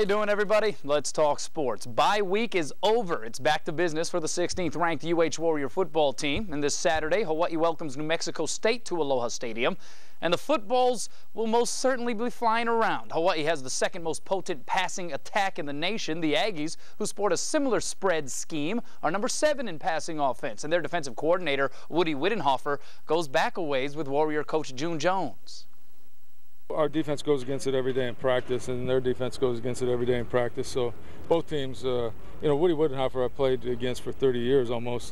you doing, everybody? Let's talk sports. Bye week is over. It's back to business for the 16th ranked UH Warrior football team. And this Saturday, Hawaii welcomes New Mexico State to Aloha Stadium. And the footballs will most certainly be flying around. Hawaii has the second most potent passing attack in the nation. The Aggies, who sport a similar spread scheme, are number 7 in passing offense. And their defensive coordinator, Woody Wittenhofer, goes back a ways with Warrior coach June Jones. Our defense goes against it every day in practice, and their defense goes against it every day in practice. So both teams, Woody Wittenhofer I played against for 30 years almost,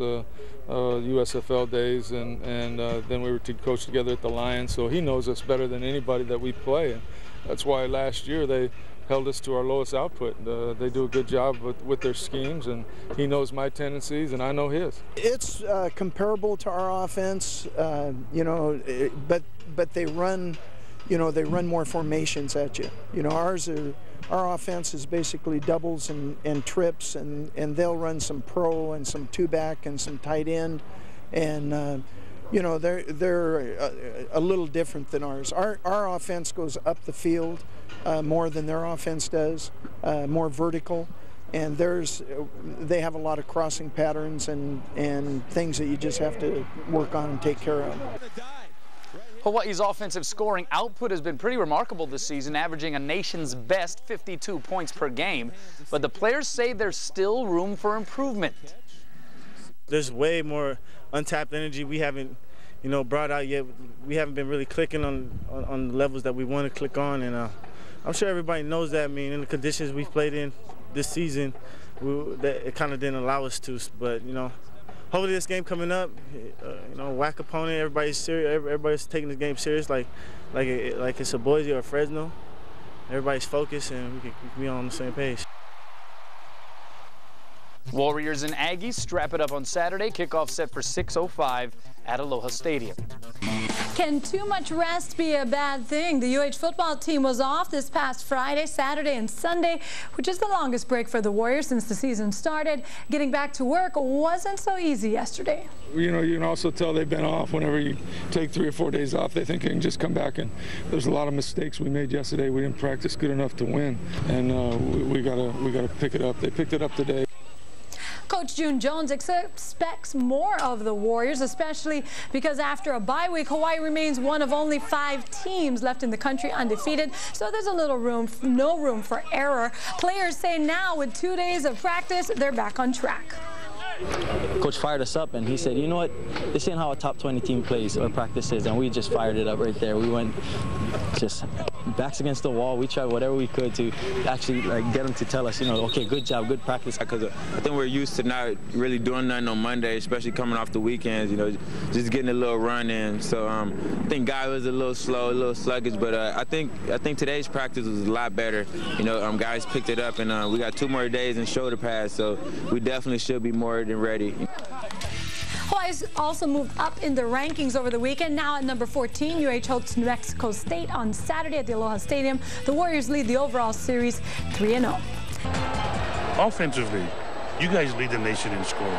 USFL days, and then we were coached together at the Lions. So he knows us better than anybody that we play, and that's why last year they held us to our lowest output. They do a good job with their schemes, and he knows my tendencies and I know his. It's comparable to our offense, but they run. They run more formations at you. Our offense is basically doubles and trips, and they'll run some pro and some two-back and some tight end, and they're a little different than ours. Our offense goes up the field more than their offense does, more vertical, and they have a lot of crossing patterns and things that you just have to work on and take care of. Hawaii's offensive scoring output has been pretty remarkable this season, averaging a nation's best 52 points per game. But the players say there's still room for improvement. There's way more untapped energy we haven't, brought out yet. We haven't been really clicking on the levels that we want to click on, and I'm sure everybody knows that. I mean, in the conditions we've played in this season, it kind of didn't allow us to. But hopefully this game coming up, whack opponent. Everybody's serious. Everybody's taking this game serious, like it's a Boise or a Fresno. Everybody's focused, and we can be on the same page. Warriors and Aggies strap it up on Saturday. Kickoff set for 6:05 at Aloha Stadium. Can too much rest be a bad thing? The UH football team was off this past Friday, Saturday, and Sunday, which is the longest break for the Warriors since the season started. Getting back to work wasn't so easy yesterday. You can also tell they've been off. Whenever you take 3 or 4 days off, they think they can just come back, and there's a lot of mistakes we made yesterday. We didn't practice good enough to win, and we gotta pick it up. They picked it up today. Coach June Jones expects more of the Warriors, especially because after a bye week, Hawaii remains one of only 5 teams left in the country undefeated. So there's no room for error. Players say now with 2 days of practice, they're back on track. Coach fired us up, and he said, you know what, this ain't how a top 20 team plays or practices, and we just fired it up right there. We went just backs against the wall. We tried whatever we could to actually get them to tell us, okay, good job, good practice. Because I think we're used to not really doing nothing on Monday, especially coming off the weekends, just getting a little run in. So I think Guy was a little slow, a little sluggish, but I think today's practice was a lot better. Guys picked it up, and we got 2 more days in shoulder pads, so we definitely should be more than ready. Hawaii's also moved up in the rankings over the weekend. Now at number 14, UH hosts New Mexico State on Saturday at the Aloha Stadium. The Warriors lead the overall series 3-0. Offensively, you guys lead the nation in scoring,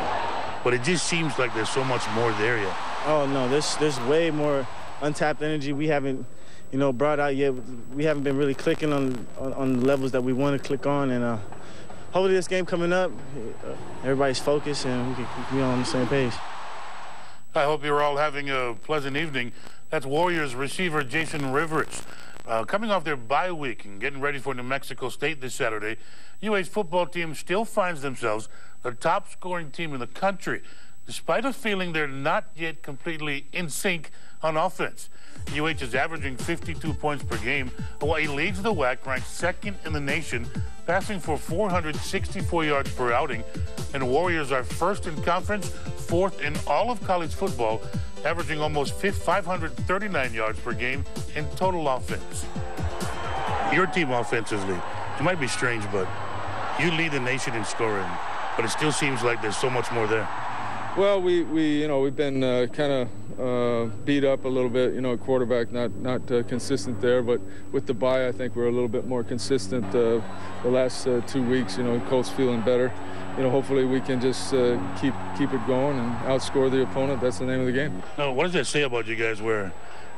but it just seems like there's so much more there yet. Oh no, there's way more untapped energy we haven't, brought out yet. We haven't been really clicking on the levels that we want to click on, and hopefully this game coming up, everybody's focused, and we can be on the same page. I hope you're all having a pleasant evening. That's Warriors receiver Jason Rivers. Coming off their bye week and getting ready for New Mexico State this Saturday, UH football team still finds themselves the top scoring team in the country, despite a feeling they're not yet completely in sync on offense. UH is averaging 52 points per game. Hawaii leads the WAC, ranked 2nd in the nation, passing for 464 yards per outing. And Warriors are 1st in conference, 4th in all of college football, averaging almost 539 yards per game in total offense. Your team offensively, it might be strange, but you lead the nation in scoring, but it still seems like there's so much more there. Well, we've been kind of beat up a little bit. Quarterback not consistent there, but with the bye, I think we're a little bit more consistent the last 2 weeks. Coach feeling better. Hopefully we can just keep it going and outscore the opponent. That's the name of the game. Now, what does that say about you guys? Where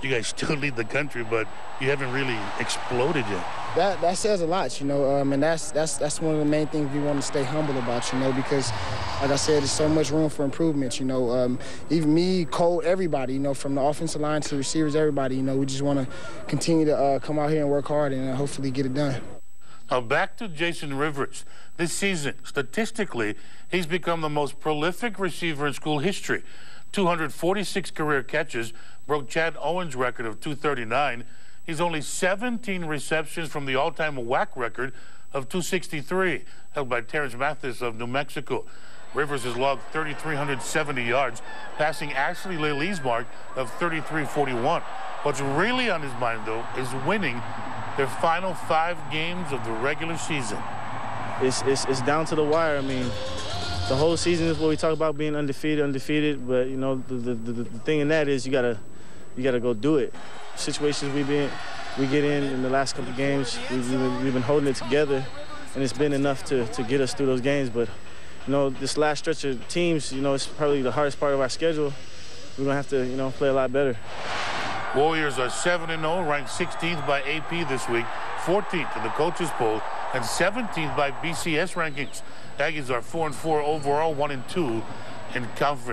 you guys still lead the country, but you haven't really exploded yet. That says a lot, you know, and that's one of the main things we want to stay humble about, you know, because, like I said, there's so much room for improvement, you know. Even me, Cole, everybody, you know, from the offensive line to the receivers, everybody, you know, we just want to continue to come out here and work hard and hopefully get it done. Now back to Jason Rivers. This season, statistically, he's become the most prolific receiver in school history. 246 career catches, broke Chad Owen's record of 239. He's only 17 receptions from the all-time WAC record of 263, held by Terrence Mathis of New Mexico. Rivers has logged 3,370 yards, passing Ashley Lely's mark of 3,341. What's really on his mind, though, is winning their final 5 games of the regular season. It's down to the wire. I mean, the whole season is what we talk about, being undefeated. But you know, the thing in that is you gotta go do it. Situations we get in the last couple of games, we've been holding it together, and it's been enough to get us through those games. But you know, this last stretch of teams, you know, it's probably the hardest part of our schedule. We're gonna have to, you know, play a lot better. Warriors are 7-0, ranked 16th by AP this week, 14th in the coaches poll, and 17th by BCS rankings. Aggies are 4-4 overall, 1-2 in conference.